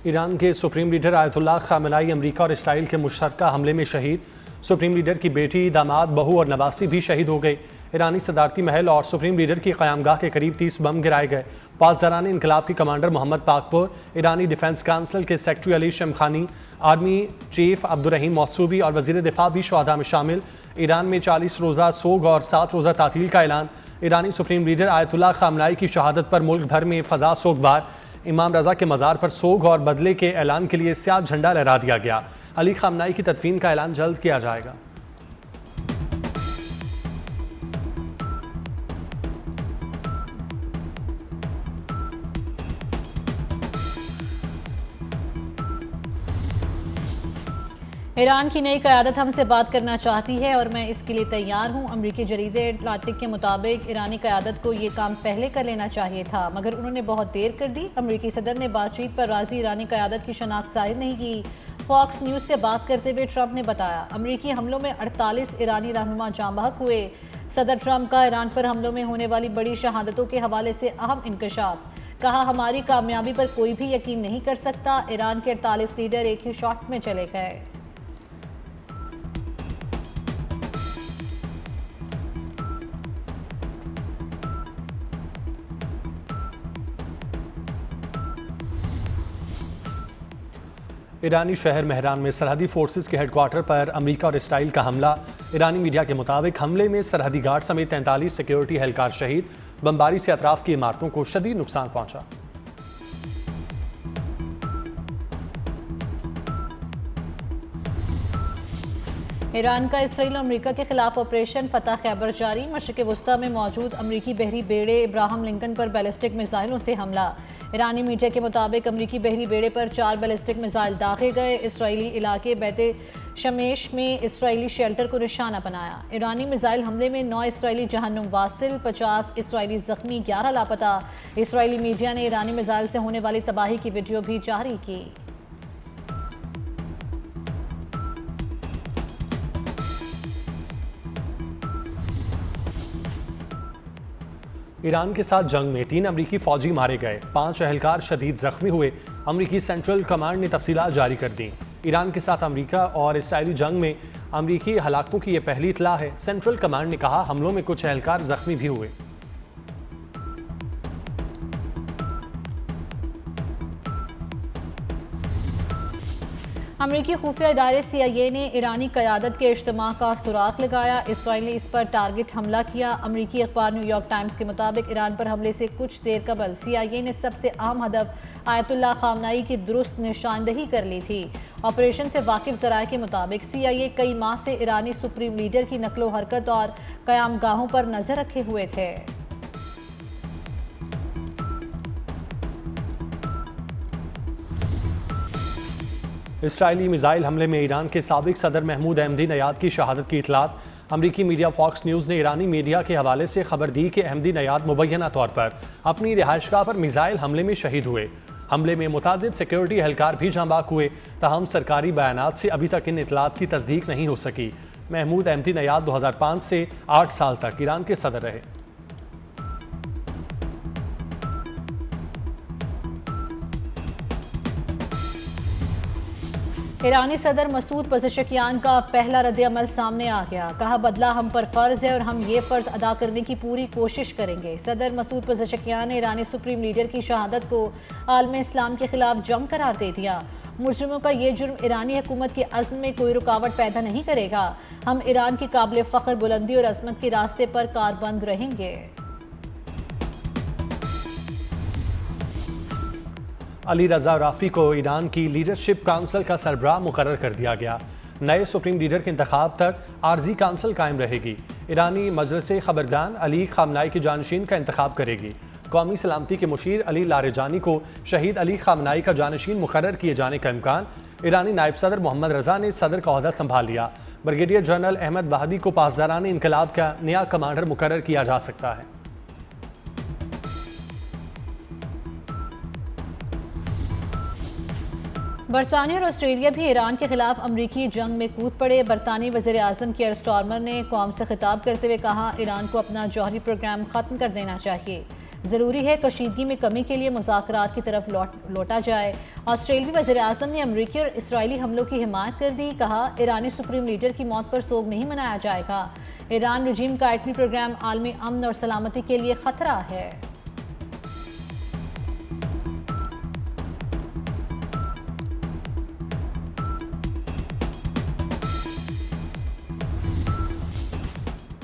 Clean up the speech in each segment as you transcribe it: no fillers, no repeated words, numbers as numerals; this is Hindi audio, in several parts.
ईरान के सुप्रीम लीडर आयतुल्लाह खामेनेई अमरीका और इसराइल के मुश्तरका हमले में शहीद। सुप्रीम लीडर की बेटी, दामाद, बहू और नवासी भी शहीद हो गए। ईरानी सदारती महल और सुप्रीम लीडर की क़यामगाह के करीब 30 बम गिराए गए। पासदारान इनकलाब के कमांडर मोहम्मद पाकपुर, ईरानी डिफेंस काउंसिल के secretary Ali Shamkhani, army chief Abdolrahim Mousavi और वज़ीर दिफा भी शुहदा में शामिल। ईरान में 40 रोज़ा सोग और 7 रोज़ा तातील का ऐलान। ईरानी सुप्रीम लीडर आयतुल्लाह खामेनेई की शहादत पर मुल्क भर में फ़ज़ा सोगवार। इमाम रज़ा के मज़ार पर सोग और बदले के ऐलान के लिए स्याह झंडा लहरा दिया गया। अली खामेनेई की तदफीन का ऐलान जल्द किया जाएगा। ईरान की नई क़यादत हमसे बात करना चाहती है और मैं इसके लिए तैयार हूँ। अमरीकी जरीदे एटलांटिक के मुताबिक ईरानी क़यादत को ये काम पहले कर लेना चाहिए था, मगर उन्होंने बहुत देर कर दी। अमरीकी सदर ने बातचीत पर राजी ईरानी क़यादत की शनाख्त ज़ाहिर नहीं की। फॉक्स न्यूज़ से बात करते हुए ट्रंप ने बताया, अमरीकी हमलों में 48 ईरानी रहनुमा जाँ बहक हुए। सदर ट्रंप का ईरान पर हमलों में होने वाली बड़ी शहादतों के हवाले से अहम इंकशाफ। कहा, हमारी कामयाबी पर कोई भी यकीन नहीं कर सकता। ईरान के 48 लीडर एक ही शॉट में चले गए। ईरानी शहर महरान में सरहदी फोर्सेस के हेडक्वार्टर पर अमेरिका और इसराइल का हमला। ईरानी मीडिया के मुताबिक हमले में सरहदी गार्ड समेत 43 सिक्योरिटी एहलकार शहीद। बमबारी से अतराफ की इमारतों को शदीद नुकसान पहुंचा। ईरान का इसराइल और अमेरिका के खिलाफ ऑपरेशन फतह खैबर जारी। मशरिक़ वस्ता में मौजूद अमरीकी बहरी बेड़े इब्राहिम लिंकन पर बैलिस्टिक मिसाइलों से हमला। ईरानी मीडिया के मुताबिक अमरीकी बहरी बेड़े पर 4 बैलिस्टिक मिसाइल दागे गए। इसराइली इलाके बैते शमेश में इसराइली शेल्टर को निशाना बनाया। ईरानी मिसाइल हमले में 9 इसराइली जहन्नुम वासिल, 50 इसराइली जख्मी, 11 लापता। इसराइली मीडिया ने ईरानी मिसाइल से होने वाली तबाही की वीडियो भी जारी की। ईरान के साथ जंग में 3 अमरीकी फौजी मारे गए, 5 एहलकार शदीद जख्मी हुए। अमरीकी सेंट्रल कमांड ने तफसीलात जारी कर दी। ईरान के साथ अमरीका और इसराइली जंग में अमरीकी हलाकतों की यह पहली इतला है। सेंट्रल कमांड ने कहा, हमलों में कुछ एहलकार जख्मी भी हुए। अमरीकी खुफिया इदारे CIA ने ईरानी क़यादत के इज्तिमा का सुराग लगाया। इसराइल ने इस पर टारगेट हमला किया। अमरीकी अखबार न्यूयॉर्क टाइम्स के मुताबिक ईरान पर हमले से कुछ देर कबल CIA ने सबसे अहम हदफ आयतुल्लाह खामेनेई की दुरुस्त निशानदही कर ली थी। ऑपरेशन से वाकिफ ज़राए के मुताबिक CIA कई माह से ईरानी सुप्रीम लीडर की नकलो हरकत और क़यामगाहों पर नज़र रखे हुए थे। इसराइली मिसाइल हमले में ईरान के साबिक सदर महमूद अहमदी नयाद की शहादत की इतलात। अमरीकी मीडिया फॉक्स न्यूज़ ने ईरानी मीडिया के हवाले से खबर दी कि अहमदी नयाद मुबैना तौर पर अपनी रिहाइशगाह पर मिसाइल हमले में शहीद हुए। हमले में मुतादिद सिक्योरिटी एहलकार भी जाँ बाक हुए। ताहम सरकारी बयानात से अभी तक इन इतलात की तस्दीक नहीं हो सकी। महमूद अहमदी नयाद 2005 से 8 साल तक ईरान के सदर रहे। ईरानी सदर मसूद पज़ेशकियान का पहला रद्द-ए-अमल सामने आ गया। कहा, बदला हम पर फ़र्ज़ है और हम ये फ़र्ज़ अदा करने की पूरी कोशिश करेंगे। सदर मसूद पज़ेशकियान ने ईरानी सुप्रीम लीडर की शहादत को आलम इस्लाम के खिलाफ जंग करार दे दिया। मुजरिमों का ये जुर्म ईरानी हुकूमत के अज़्म में कोई रुकावट पैदा नहीं करेगा। हम ईरान की काबिल फ़ख्र बुलंदी और अज़मत के रास्ते पर कारबंद रहेंगे। अली रज़ा राफ़ी को ईरान की लीडरशिप काउंसिल का सरबराह मुकर्रर कर दिया गया। नए सुप्रीम लीडर के इंतखाब तक आर्जी काउंसिल कायम रहेगी। ईरानी मजलिस खबरदान अली खामेनेई के जानशीन का इंतखाब करेगी। कौमी सलामती के मुशीर अली लारेजानी को शहीद अली खामेनेई का जानशीन मुकर्रर किए जाने का इम्कान। ईरानी नायब सदर मोहम्मद रज़ा ने सदर का ओहदा संभाल लिया। ब्रिगेडियर जनरल अहमद वाहदी को पासदारान इनकलाब का नया कमांडर मुकर्रर किया जा सकता है। बरतानिया और ऑस्ट्रेलिया भी ईरान के खिलाफ अमरीकी जंग में कूद पड़े। बरतानी वज़ीर आज़म कियर स्टारमर ने कौम से खिताब करते हुए कहा, ईरान को अपना जौहरी प्रोग्राम ख़त्म कर देना चाहिए। ज़रूरी है कशीदगी में कमी के लिए मुज़ाकरात की तरफ लौटा जाए। ऑस्ट्रेलियाई वज़ीर-ए-आज़म ने अमरीकी और इसराइली हमलों की हिमायत कर दी। कहा, ईरानी सुप्रीम लीडर की मौत पर सोग नहीं मनाया जाएगा। ईरान रजीम का एटमी प्रोग्राम आलमी अमन और सलामती के लिए खतरा है।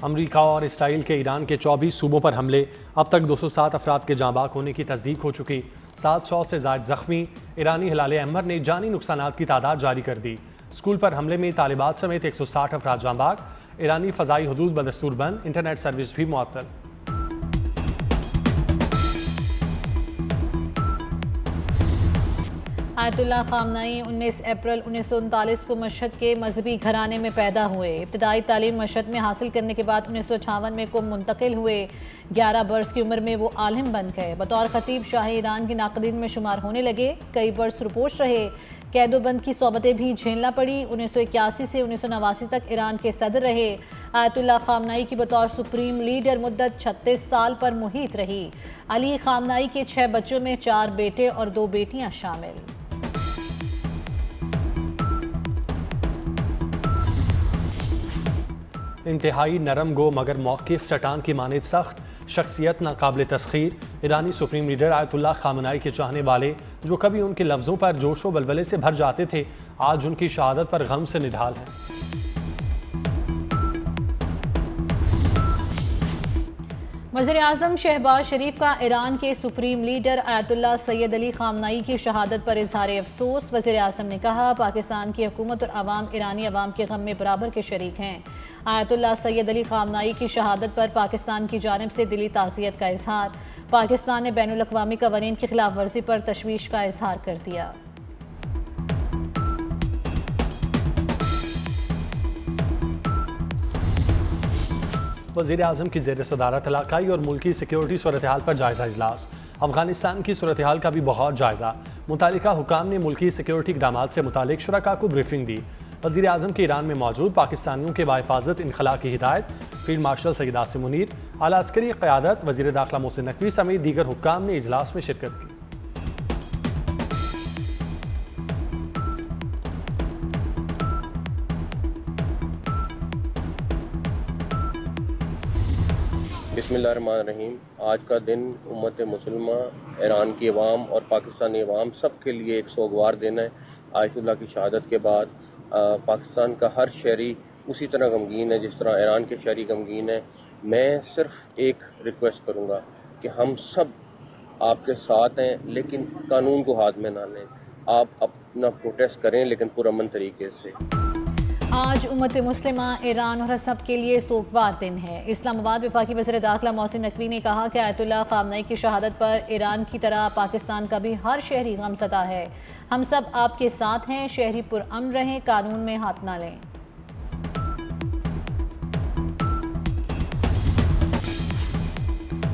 अमरीका और इसराइल के ईरान के 24 सूबों पर हमले, अब तक 207 अफराद के जाँ बाक होने की तस्दीक हो चुकी, 700 से ज़ायद ज़ख्मी। ईरानी हिलाल अहमर ने जानी नुकसानात की तादाद जारी कर दी। स्कूल पर हमले में तालिबात समेत 160 अफराद जाँ बाक। ईरानी फ़ज़ाई हदूद बदस्तूर बंद, इंटरनेट सर्विस भी मुअत्तल। आयतुल्लाह ख़ामनाई 19 अप्रैल 1939 को मशहद के मजहबी घराने में पैदा हुए। इब्तदाई तालीम मशहद में हासिल करने के बाद 1958 में कुम मुंतकिल हुए। 11 बरस की उम्र में वो आलिम बन गए। बतौर खतीब शाह ईरान की नाक़दीन में शुमार होने लगे। कई बरस रुपोश रहे, कैदोबंद की सोबतें भी झेलना पड़ी। 1981 से 1989 तक ईरान के सदर रहे। आयतुल्लाह ख़ामनाई की बतौर सुप्रीम लीडर मुद्दत 36 साल पर मुहित रही। अली ख़ामनाई के 6 बच्चों में 4 बेटे और 2 बेटियां शामिल। इंतहाई नरम गो मगर मौक़िफ़ चट्टान की मानित सख्त, शख्सियत नाकाबिल तस्खीर। ईरानी सुप्रीम लीडर आयतुल्लाह ख़ामनाई के चाहने वाले, जो कभी उनके लफ्ज़ों पर जोशो बलबले से भर जाते थे, आज उनकी शहादत पर गम से निढाल हैं। वज़ीर-ए-आज़म शहबाज शरीफ का ईरान के supreme leader Ayatollah Sayyid Ali Khamenei की शहादत पर इज़हार अफसोस। वज़ीर-ए-आज़म ने कहा, पाकिस्तान की हुकूमत और आवाम ईरानी आवाम के गम में बराबर के शरीक हैं। आयतुल्लाह सैयद अली ख़ामनाई की शहादत पर पाकिस्तान की जानिब से दिली ताज़ियत का इज़हार। पाकिस्तान ने बैनुल-अक़वामी क़वानीन की खिलाफ वर्जी पर तशवीश का इज़हार कर दिया। वज़ीर-ए-आज़म की ज़ेर सदारत इलाकाई और मुल्की सिक्योरिटी सूरत हाल पर जायज़ा इजलास। अफ़गानिस्तान की सूरत हाल का भी बहुत जायज़ा। मुतालिका हुकाम ने मुल्की सिक्योरिटी इक़दामात से मुतालिक शुरका को ब्रीफिंग दी। वज़ीर-ए-आज़म के ईरान में मौजूद पाकिस्तानियों के बाहिफाजत इनखला की हिदायत। फील्ड मार्शल सईद आसिम मुनीर, आला अस्करी क़यादत, वज़ीर दाखिला मोहसिन नकवी समेत दीगर हुक्काम ने इजलास में शिरकत की। बिस्मिल्लाहिर्रहमानिर्रहीम। आज का दिन उम्मत मुसलमा, ईरान की अवाम और पाकिस्तानी अवाम सब के लिए एक सोगवार दिन है। आयतुल्लाह की शहादत के बाद पाकिस्तान का हर शहरी उसी तरह गमगीन है जिस तरह ईरान के शहरी गमगीन है। मैं सिर्फ एक रिक्वेस्ट करूँगा कि हम सब आपके साथ हैं, लेकिन कानून को हाथ में ना लें। आप अपना प्रोटेस्ट करें, लेकिन पुरअमन तरीके से। आज उम्मत मुस्लिमा, ईरान और सब के लिए सोगवार दिन है। इस्लामाबाद वफाकी वज़ीर दाखिला मोहसिन नकवी ने कहा कि आयतुल्लाह ख़ामनाई की शहादत पर ईरान की तरह पाकिस्तान का भी हर शहरी गमज़दा है। हम सब आपके साथ हैं, शहरी पुरअमन रहें, कानून में हाथ ना लें।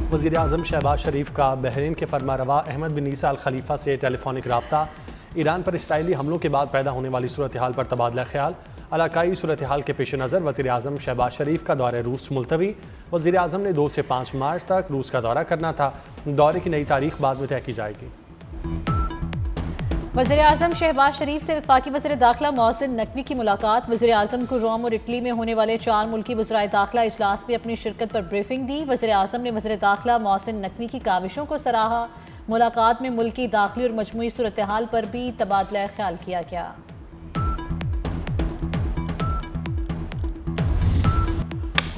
वज़ीर-ए-आज़म शहबाज शरीफ का बहरीन के फरमारवा अहमद बिन ईसा अल खलीफा से टेलीफोनिक रब्ता। ईरान पर इसराइली हमलों के बाद पैदा होने वाली सूरत हाल पर तबादला ख्याल। इलाकाई सूरत हाल के पेश नज़र वज़ीर-ए-आज़म शहबाज शरीफ का दौरा रूस मुलतवी। वज़ीर-ए-आज़म ने 2 से 5 मार्च तक रूस का दौरा करना था। दौरे की नई तारीख बाद में तय की जाएगी। वज़ीर-ए-आज़म शहबाज शरीफ से वफाकी वज़ीर दाखिला मोहसिन नकवी की मुलाकात। वज़ीर-ए-आज़म को रोम और इटली में होने वाले 4 मुल्की वज़राए दाखिला इजलास में अपनी शिरकत पर ब्रीफिंग दी। वज़ीर-ए-आज़म ने वज़ीर दाखिला मोहसिन नकवी की काविशों को सराहा। मुलाकात में मुल्की दाखिली और मजमूई सूरत हाल पर भी तबादला ख्याल किया गया।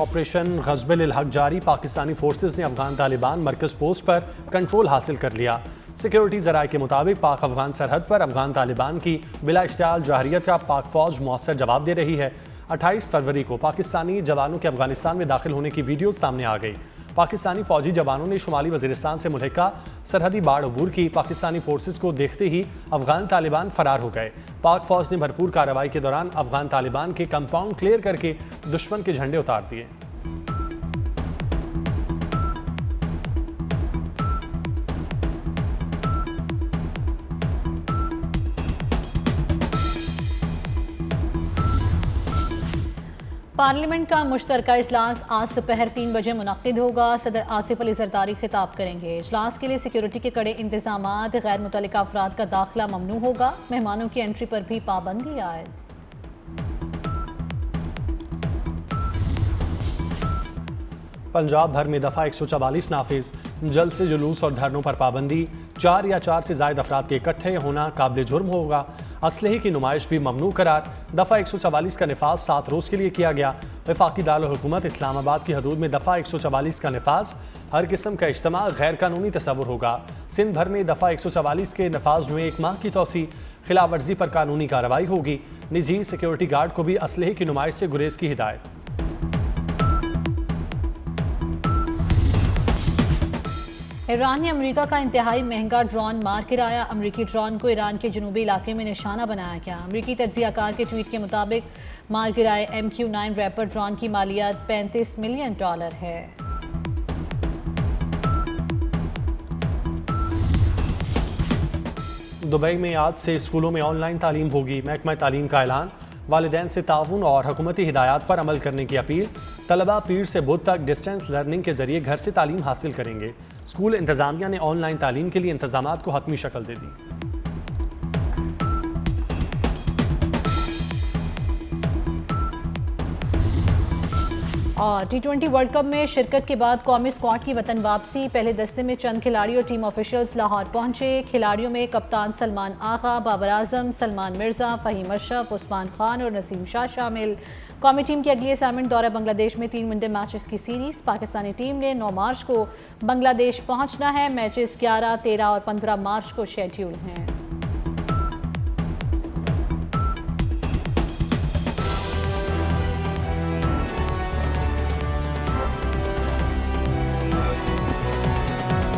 ऑपरेशन ग़ज़्ब-ए हक़ जारी। पाकिस्तानी फोर्सेस ने अफगान तालिबान मरकज़ पोस्ट पर कंट्रोल हासिल कर लिया। सिक्योरिटी ज़राए के मुताबिक पाक अफगान सरहद पर अफगान तालिबान की बिला इश्तियाल जाहरियत का पाक फ़ौज मौसर जवाब दे रही है। 28 फरवरी को पाकिस्तानी जवानों के अफगानिस्तान में दाखिल होने की वीडियो सामने आ गई। पाकिस्तानी फौजी जवानों ने शुमाली वज़ीरिस्तान से मुल्हिका सरहदी बाढ़ अबूर की। पाकिस्तानी फोर्सेस को देखते ही अफगान तालिबान फरार हो गए। पाक फौज ने भरपूर कार्रवाई के दौरान अफगान तालिबान के कंपाउंड क्लियर करके दुश्मन के झंडे उतार दिए। पार्लियामेंट का मुश्तरका इजलास आज दोपहर 3 बजे मुनक्किद होगा। सदर आसिफ अली जरदारी खिताब करेंगे। इजलास के लिए सिक्योरिटी के कड़े इंतजाम, गैर मुतल्लिका अफराद का दाखिला ममनू होगा। मेहमानों की एंट्री पर भी पाबंदी आयद। पंजाब भर में दफ़ा 144 नाफिज, जल्द से जुलूस और धरनों पर पाबंदी। 4 या 4 से ज़ायद अफराद के इकट्ठे होना काबिल जुर्म होगा। असलहे की नुमाइश भी ममनू करार। दफ़ा 144 का नफाज 7 रोज़ के लिए किया गया। वफाकी दारुल-हुकूमत इस्लामाबाद की हदूद में दफ़ा 144 का नफाज हर किस्म का इज्तिमा गैर कानूनी तस्वुर होगा। सिंध भर में दफ़ा 144 के नफाज में 1 माह की तोसी। खिलाफ वर्जी पर कानूनी कार्रवाई होगी। निजी सिक्योरिटी गार्ड को भी असलहे की नुमाइश से गुरेज की हिदायत। ईरान ने अमेरिका का इंतहाई महंगा ड्रोन मार गिराया। अमेरिकी ड्रोन को ईरान के जनूबी इलाके में निशाना बनाया गया। अमेरिकी तज्जियाकार के ट्वीट के मुताबिक मार गिराए MQ-9 रैपर ड्रोन की मालियात $35 मिलियन है। दुबई में आज से स्कूलों में ऑनलाइन तालीम होगी। महकमा तालीम का ऐलान। वालिदैन से ताउन और हुकूमती हिदायत पर अमल करने की अपील। तलबा पीर से बुध तक डिस्टेंस लर्निंग के जरिए घर से तालीम हासिल करेंगे। स्कूल इंतजामिया ने ऑनलाइन तालीम के लिए इंतजामात को हतमी शक्ल दे दी। और T20 वर्ल्ड कप में शिरकत के बाद कौमी स्क्वाड की वतन वापसी। पहले दस्ते में चंद खिलाड़ी और टीम ऑफिशियल्स लाहौर पहुंचे। खिलाड़ियों में कप्तान सलमान आगा, बाबर आजम, सलमान मिर्जा, फहीम अशरफ, उस्मान खान और नसीम शाह शामिल। कौमी टीम की अगली असाइनमेंट दौरा बांग्लादेश में 3 वनडे मैचेस की सीरीज। पाकिस्तानी टीम ने 9 मार्च को बांग्लादेश पहुंचना है। मैचेस 11, 13 और 15 मार्च को शेड्यूल हैं।